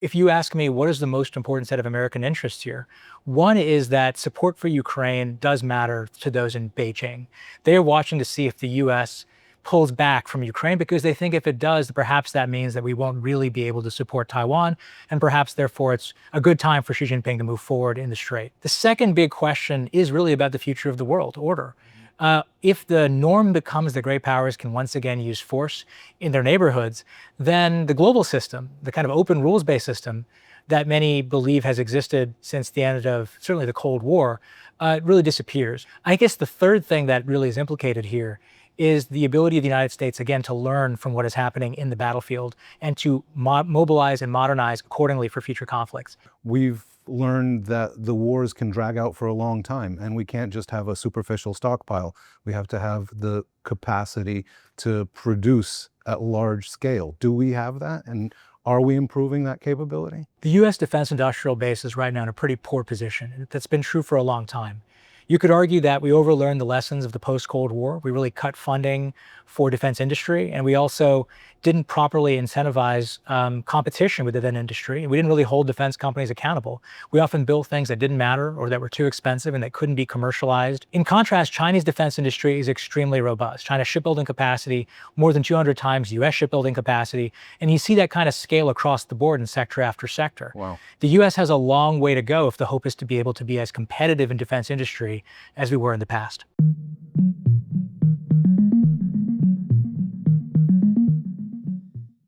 If you ask me what is the most important set of American interests here, one is that support for Ukraine does matter to those in Beijing. They are watching to see if the US pulls back from Ukraine because they think if it does, perhaps that means that we won't really be able to support Taiwan, and perhaps therefore it's a good time for Xi Jinping to move forward in the Strait. The second big question is really about the future of the world order. If the norm becomes the great powers can once again use force in their neighborhoods, then the global system, the kind of open rules-based system that many believe has existed since the end of certainly the Cold War, really disappears. I guess the third thing that really is implicated here is the ability of the United States, again, to learn from what is happening in the battlefield and to mobilize and modernize accordingly for future conflicts. We've learned that the wars can drag out for a long time, and we can't just have a superficial stockpile. We have to have the capacity to produce at large scale. Do we have that? And are we improving that capability? The U.S. defense industrial base is right now in a pretty poor position. That's been true for a long time. You could argue that we overlearned the lessons of the post-Cold War. We really cut funding for defense industry, and we also didn't properly incentivize competition with the then industry. We didn't really hold defense companies accountable. We often built things that didn't matter or that were too expensive and that couldn't be commercialized. In contrast, Chinese defense industry is extremely robust. China's shipbuilding capacity, more than 200 times U.S. shipbuilding capacity, and you see that kind of scale across the board in sector after sector. Wow. The U.S. has a long way to go if the hope is to be able to be as competitive in defense industry as we were in the past.